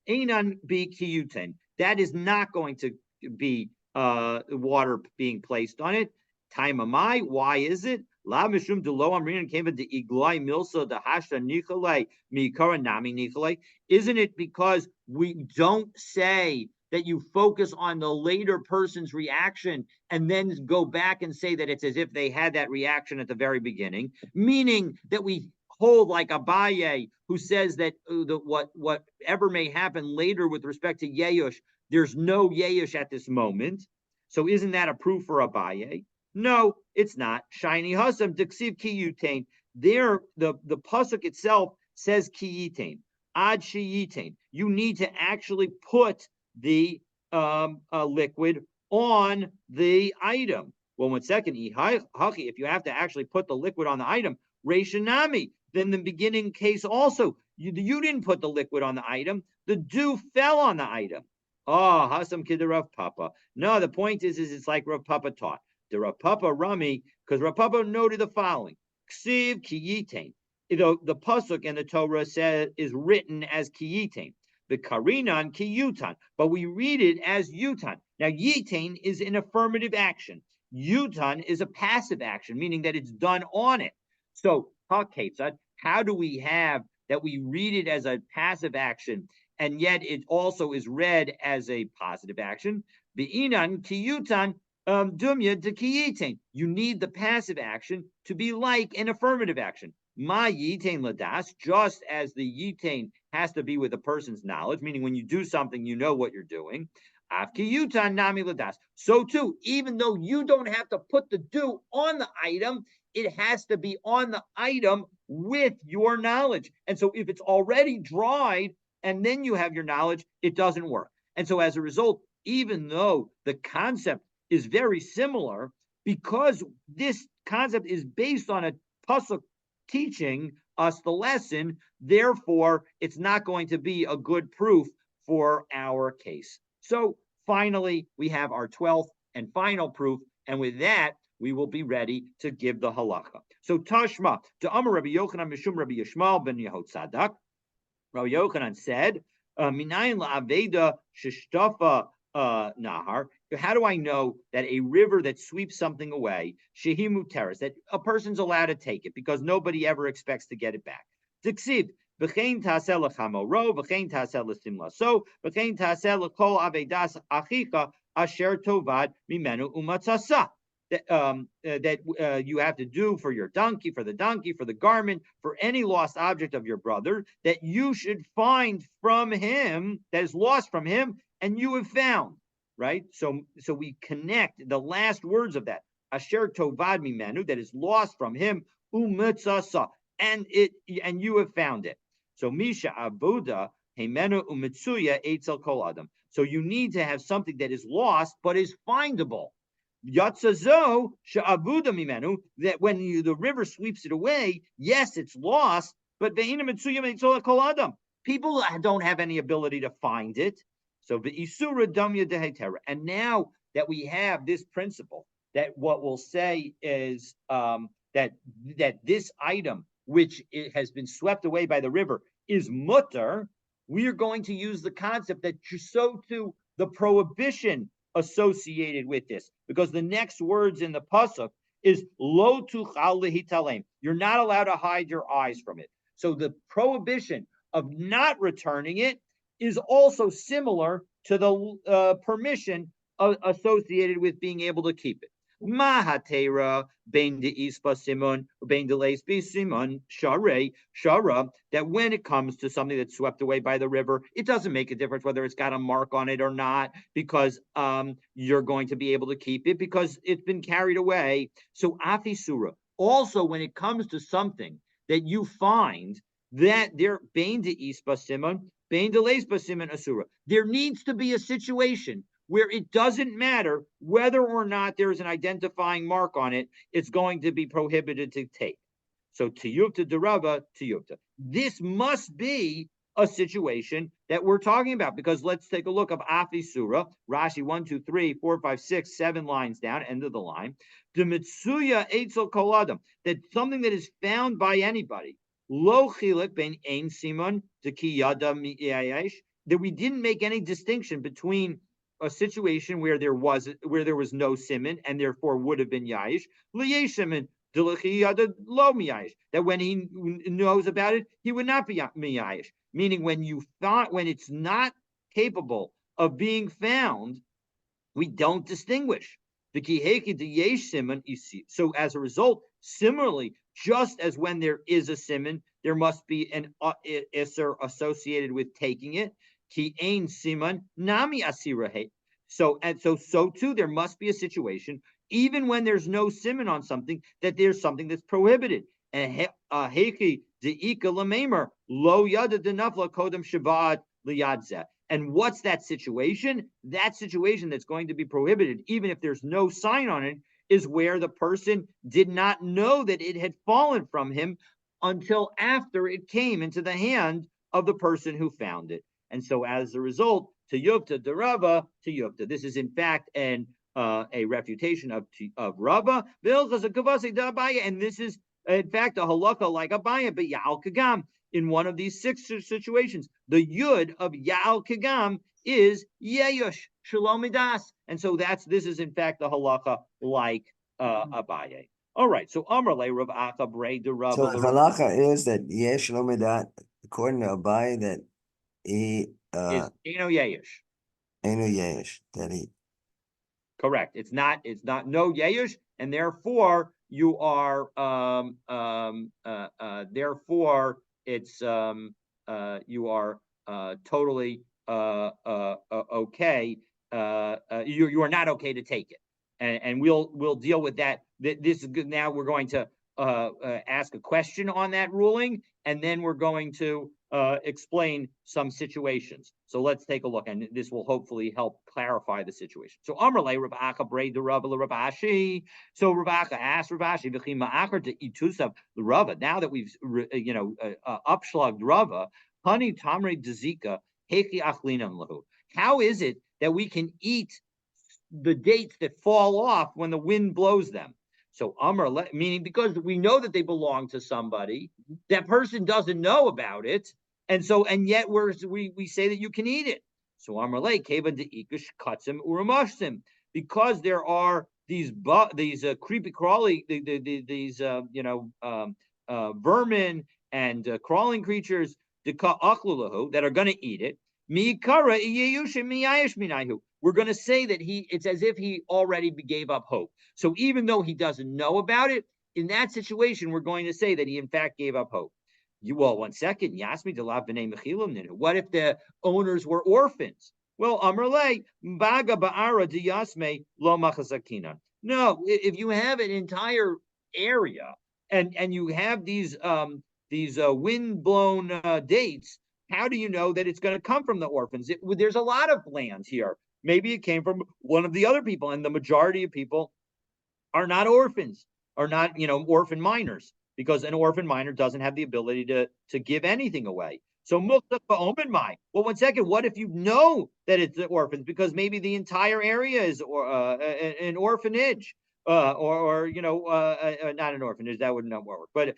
einan bi kiyutin. That is not going to be water being placed on it. Time amai. Why is it? La mishum de lo amrin came de iglai milsa de hasha nicholai mikara nami nicholai. Isn't it because we don't say that you focus on the later person's reaction and then go back and say that it's as if they had that reaction at the very beginning, meaning that we hold like Abaye, who says that whatever may happen later with respect to Yeush, there's no Yeush at this moment. So isn't that a proof for Abaye? No, it's not. Shiny Hasam Dixiv Kiyutain. There, the pasuk itself says Kiyitain. Ad Shiyitain. You need to actually put the liquid on the item. Well, 1 second, if you have to actually put the liquid on the item, Reishanami, then the beginning case also, you didn't put the liquid on the item, the dew fell on the item. Oh, Hasam Kid Rav Papa. No, the point is it's like Rav Papa taught. The Rav Papa Rami, because Rav Papa noted the following: Ksiv Kiyitain. The pasuk in the Torah says is written as Kiyitain. The Karinan Kiyutan, but we read it as Yutan. Now, Yitain is an affirmative action. Yutan is a passive action, meaning that it's done on it. So, how do we have that we read it as a passive action, and yet it also is read as a positive action? Be'inan Kiyutan Dumya de Kiyitain. You need the passive action to be like an affirmative action. Ma yitain ladas, just as the yitain has to be with a person's knowledge, meaning when you do something, you know what you're doing. Afki yutan nami ladas. So too, even though you don't have to put the dew on the item, it has to be on the item with your knowledge. And so if it's already dried and then you have your knowledge, it doesn't work. And so as a result, even though the concept is very similar, because this concept is based on a pasuk teaching us the lesson, therefore it's not going to be a good proof for our case. So finally, we have our 12th and final proof, and with that, we will be ready to give the halacha. So Tashma, to Amar Rabbi Yochanan Mishum Rabbi Yishmael ben Yehotzadak, Rabbi Yochanan said, Minayin la'aveda shishtafa nahar. How do I know that a river that sweeps something away, shehimu teres, that a person's allowed to take it because nobody ever expects to get it back? Diksiv, v'chein taseh l'chamoro, v'chein taseh l'simlaso, v'chein taseh l'kol avedas achicha asher tovad mimenu umatzasa. That you have to do for your donkey, for the garment, for any lost object of your brother, that you should find from him, that is lost from him, and you have found. Right? So we connect the last words of that. Asher tovad mimenu, that is lost from him, umitzasa, and you have found it. So misha abuda hemenu umitsuya eitzel kol adam. So you need to have something that is lost but is findable. Yatzazo she'avuda mimenu, that when the river sweeps it away, yes, it's lost, but ve'ina mitsuya eitzel kol adam. People don't have any ability to find it. So the isura damya dehetera. And now that we have this principle, that what we'll say is that this item, which has been swept away by the river, is mutter, we are going to use the concept that so too the prohibition associated with this, because the next words in the pasuk is lo tuchal lehitalem. You're not allowed to hide your eyes from it. So the prohibition of not returning it is also similar to the permission associated with being able to keep it. Mahatera ben de ispa simon ben de lesbi simon shara, that when it comes to something that's swept away by the river, it doesn't make a difference whether it's got a mark on it or not, because you're going to be able to keep it because it's been carried away. So afisura, also when it comes to something that you find that there ben de ispa simon ben de lesba simon asura, there needs to be a situation where it doesn't matter whether or not there is an identifying mark on it, it's going to be prohibited to take. So tiyuvta derava tiyuvta. This must be a situation that we're talking about. Because let's take a look of Afi Surah, Rashi 1, 2, 3, 4, 5, 6, 7 lines down, end of the line. The Metzia Eitzel Koladam, that something that is found by anybody. Lo chilik ben ein simon to ki yada mi'ayesh, that we didn't make any distinction between a situation where there was no simon and therefore would have been yayish, liyesh simon lo miyayish, that when he knows about it, he would not be miyayish. Meaning, when it's not capable of being found, we don't distinguish. So as a result, similarly, just as when there is a simon, there must be an isser associated with taking it. Ki ein siman nami asirahe. So too, there must be a situation, even when there's no simon on something, that there's something that's prohibited. Heki deika lamemer lo yada denafla kodem shabbat liyadzeh. And what's that situation? That situation that's going to be prohibited, even if there's no sign on it, is where the person did not know that it had fallen from him until after it came into the hand of the person who found it. And so as a result, to Yuvta de Rava, to Yuvta. This is in fact a refutation of Rava. And this is in fact a halakha like Abaya, but Ya'al Kagam. In one of these 6 situations, the yud of Ya'al Kagam is Yeyush Shalomidas. And so this is in fact the halacha like Abaye. All right, so Amrle Rav Acha Brei de Rav. So the halacha is that Yesh Lomidat, according to Abaye, that he is Eno Yeyush. Eno Yesh, that he. Correct. It's not no Yeyush, and therefore you are therefore it's you are totally okay. You are not okay to take it, and we'll deal with that. This is good. Now we're going to ask a question on that ruling, and then we're going to explain some situations. So let's take a look, and this will hopefully help clarify the situation. So Amrle Rav Acha Brei de Rava Rav Ashi. So Rav Acha asked Rav Ashi v'chi ma'achar to itusav Rava. Now that we've upshlugged Rava, honey tamre dezika hechi achlinam lahu. How is it that we can eat the dates that fall off when the wind blows them? So Amr, meaning because we know that they belong to somebody, that person doesn't know about it, and yet we say that you can eat it. So Amr le kevan de ikush katzim uramashim, because there are these creepy crawly these vermin and crawling creatures that are going to eat it. We're going to say that it's as if he already gave up hope. So even though he doesn't know about it, in that situation, we're going to say that he in fact gave up hope. Well, 1 second. What if the owners were orphans? Well, Amrle, Baga Ba'ara Diyasme Lo Machazakina. No, if you have an entire area and you have these wind-blown dates, how do you know that it's going to come from the orphans? There's a lot of lands here. Maybe it came from one of the other people, and the majority of people are not orphans, are not, orphan minors, because an orphan minor doesn't have the ability to give anything away. So, well, 1 second. What if you know that it's the orphans? Because maybe the entire area is an orphanage. Not an orphanage, that would not work, but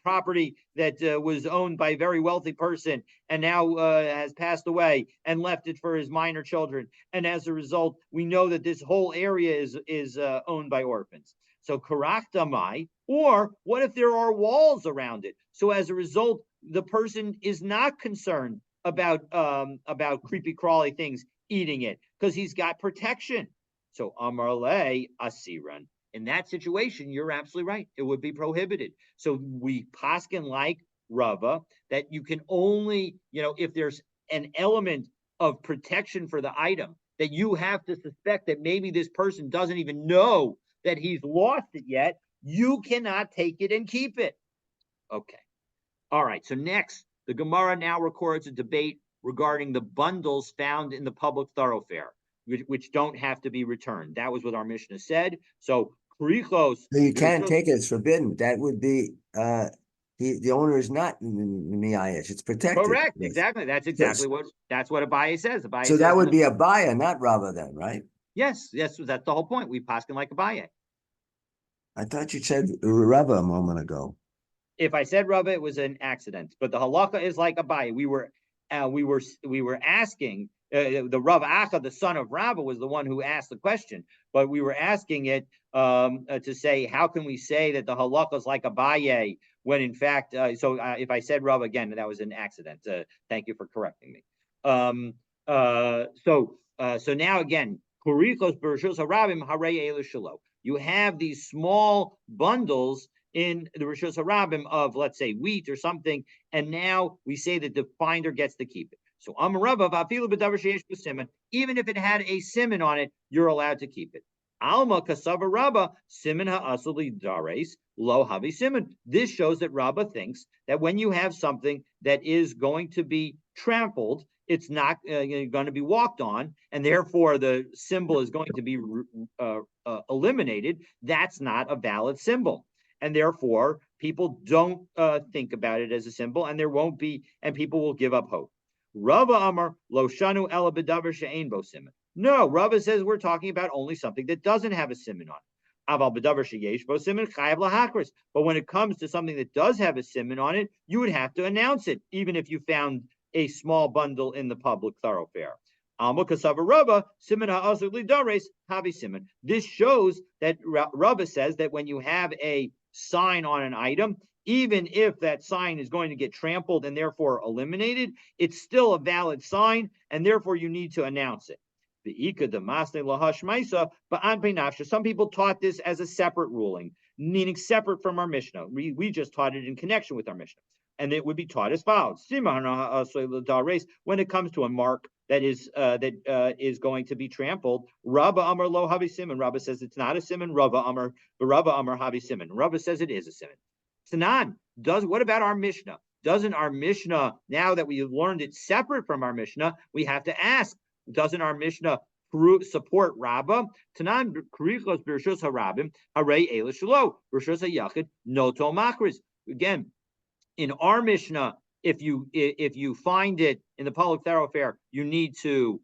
property that was owned by a very wealthy person and now has passed away and left it for his minor children, and as a result, we know that this whole area is owned by orphans. So karaktamai, or what if there are walls around it? So as a result, the person is not concerned about creepy crawly things eating it because he's got protection. So Amarle Asiran. In that situation, you're absolutely right. It would be prohibited. So we paskin like Rava that you can only, if there's an element of protection for the item, that you have to suspect that maybe this person doesn't even know that he's lost it yet, you cannot take it and keep it. Okay. All right. So next, the Gemara now records a debate regarding the bundles found in the public thoroughfare, which don't have to be returned. That was what our Mishnah said. So krichos. So you can't take it; it's forbidden. That would be the owner is not miyayish. It's protected. Correct. Exactly. That's exactly that's what Abaye says. Abaye So says that would be Abaya, not Rava then, right? yes. That's the whole point. We paskin like Abaye. I thought you said Rava a moment ago. If I said Rava, it was an accident. But the halacha is like Abaye. We were asking the Rav Acha, the son of Rava, was the one who asked the question. But we were asking it to say, how can we say that the halacha is like Abaye when in fact, if I said Rava again, that was an accident. Thank you for correcting me. So now again, you have these small bundles in the Rishus Harabim of, let's say, wheat or something, and now we say that the finder gets to keep it. So even if it had a siman on it, you're allowed to keep it. Alma kasava Rabba siman ha'asuli dares lo havi siman. This shows that Rabba thinks that when you have something that is going to be trampled, it's not going to be walked on, and therefore the symbol is going to be eliminated. That's not a valid symbol. And therefore, people don't think about it as a symbol, and there won't be, and people will give up hope. Rava Amar lo shanu ela b'davar she'ein bo siman. No, Rava says we're talking about only something that doesn't have a siman on it. Aval b'davar sheyesh bo siman chayav lahakris. But when it comes to something that does have a siman on it, you would have to announce it, even if you found a small bundle in the public thoroughfare. Alma kasava Rava siman ha'asur lidares havi siman. This shows that Rava says that when you have a sign on an item, even if that sign is going to get trampled and therefore eliminated, it's still a valid sign, and therefore you need to announce it. Some people taught this as a separate ruling, meaning separate from our Mishnah. We just taught it in connection with our Mishnah. And it would be taught as follows: when it comes to a mark that is going to be trampled, Rabba Amar lo havi siman. Rabba says it's not a siman. Rabba Amar havi siman. Rabba says it is a siman. Tanan what about our Mishnah? Doesn't our Mishnah, now that we have learned it separate from our Mishnah, we have to ask, doesn't our Mishnah support Rabba? Tanan krichos b'rishus harabim harei eila shelo b'rishus hayachid noto makris. Again, in our Mishnah, if you find it in the public thoroughfare, you need to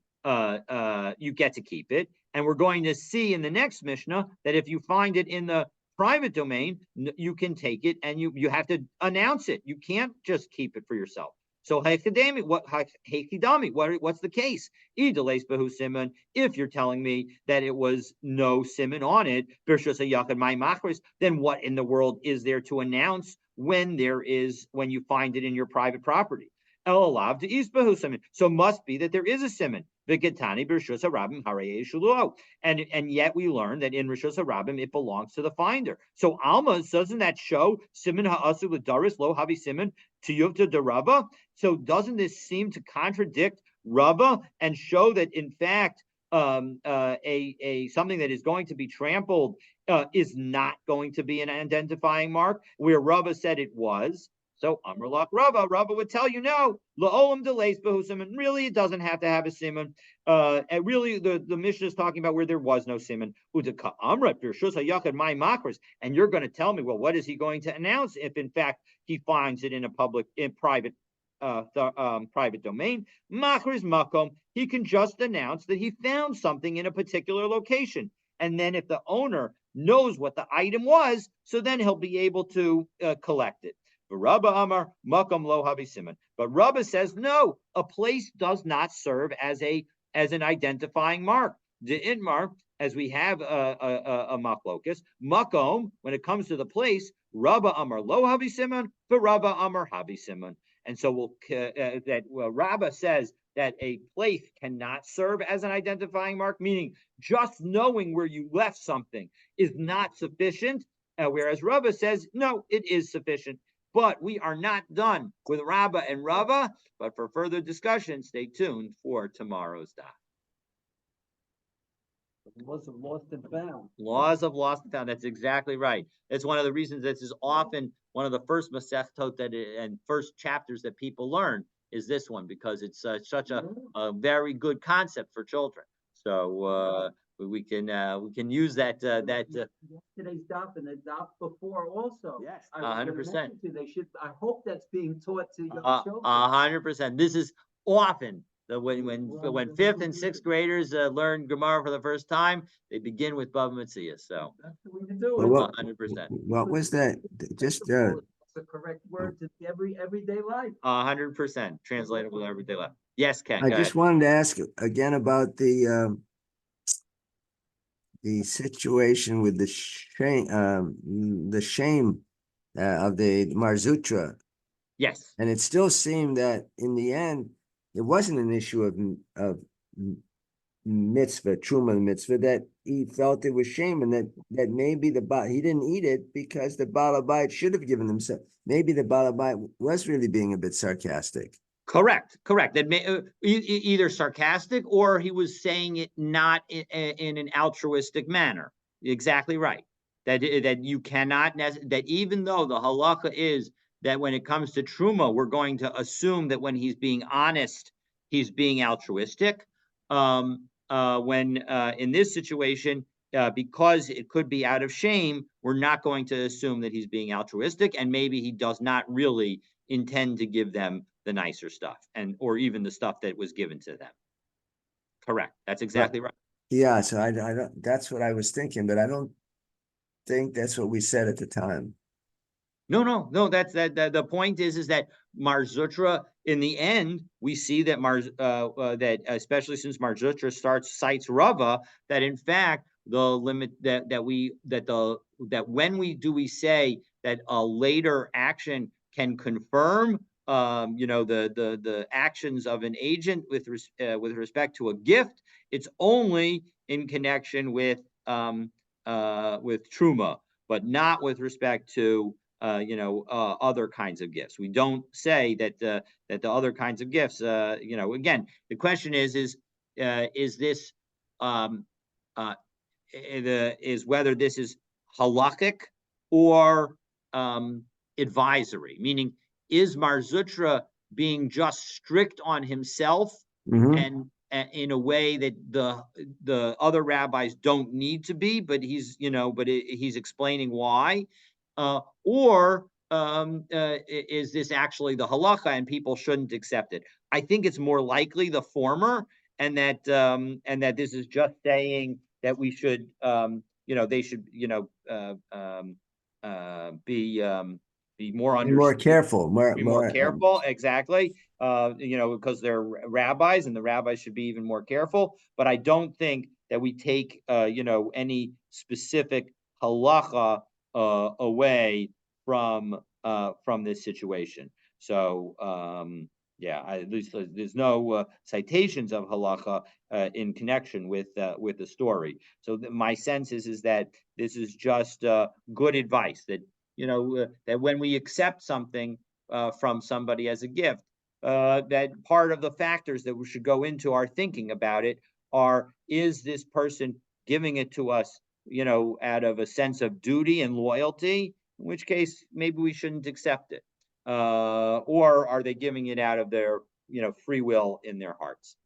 you get to keep it. And we're going to see in the next Mishnah that if you find it in the private domain, you can take it and you have to announce it. You can't just keep it for yourself. So what's the case? If you're telling me that it was no siman on it, then what in the world is there to announce when you find it in your private property? So must be that there is a siman. And yet we learn that in Rishus Harabim it belongs to the finder. So Alma, doesn't that show siman ha'asu l'daris lo havi siman to yuvta de Rabba? So doesn't this seem to contradict Rabba and show that in fact something that is going to be trampled is not going to be an identifying mark, where Rabba said it was? So Amrullah Rabba would tell you no. La'olam delays behusim, really it doesn't have to have a siman. And really the Mishnah is talking about where there was no siman. And you're going to tell me, well, what is he going to announce if in fact he finds it in private domain? Makris makom. He can just announce that he found something in a particular location, and then if the owner knows what the item was, so then he'll be able to collect it. Rabba Amar Makam Lo Havi Siman. But Rabba says no, a place does not serve as an identifying mark. The Inmar, as we have a machlokus, Makom, when it comes to the place, Rabba Amar Lo Havi Siman, but Rabba Amar Havi Siman. And so Rabba says that a place cannot serve as an identifying mark, meaning just knowing where you left something is not sufficient, whereas Rabba says, no, it is sufficient. But we are not done with Rabba and Rava. But for further discussion, stay tuned for tomorrow's daf. Laws of lost and found. Laws of lost and found. That's exactly right. It's one of the reasons this is often one of the first masechtot and first chapters that people learn is this one, because it's such a very good concept for children. So we can use that Yesterday's daf and the daf before also. yes, I was gonna 100%. mention to you, they should, I hope that's being taught to young children. 100%. This is often when fifth and sixth graders learn Gemara for the first time, they begin with Bava Metzia. So That's the way to do Well, it. what, 100%. what was that? Just, It's the correct word to everyday life. 100% translatable to everyday life. Yes, Ken. I Go just ahead. wanted to ask again about the situation with the shame, of the Marzutra. Yes. And it still seemed that in the end, it wasn't an issue of mitzvah, truma mitzvah, that he felt it was shame, and that maybe he didn't eat it because the Baal Habayit should have given himself. Maybe the Baal Habayit was really being a bit sarcastic. Correct. That may either sarcastic or he was saying it not in an altruistic manner. Exactly right. That you cannot that even though the halacha is that when it comes to truma, we're going to assume that when he's being honest, he's being altruistic. When in this situation, because it could be out of shame, we're not going to assume that he's being altruistic, and maybe he does not really intend to give them the nicer stuff, or even the stuff that was given to them. Correct. That's exactly right. Yeah, so I don't. That's what I was thinking, but I don't think that's what we said at the time. No. That's the point is that Marzutra, in the end, we see that that especially since Marzutra cites Rava, that in fact the limit that when we say that a later action can confirm the actions of an agent with respect to a gift, it's only in connection with truma, but not with respect to other kinds of gifts. We don't say that the other kinds of gifts, again, the question is this is whether this is halakhic or advisory, meaning is Marzutra being just strict on himself and in a way that the other rabbis don't need to be, but he's explaining why, or is this actually the halacha and people shouldn't accept it? I think it's more likely the former, and that this is just saying that we should, they should, be more careful, more careful. Exactly. Because they're rabbis, and the rabbis should be even more careful. But I don't think that we take, any specific halacha away from this situation. So at least there's no citations of halacha in connection with the story. So my sense is that this is just good advice, that that when we accept something from somebody as a gift, that part of the factors that we should go into our thinking about it are: is this person giving it to us out of a sense of duty and loyalty, in which case maybe we shouldn't accept it, or are they giving it out of their free will in their hearts?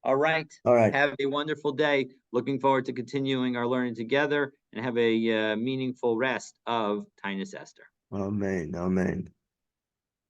All right. Have a wonderful day. Looking forward to continuing our learning together, and have a meaningful rest of Tainus Esther. Amen.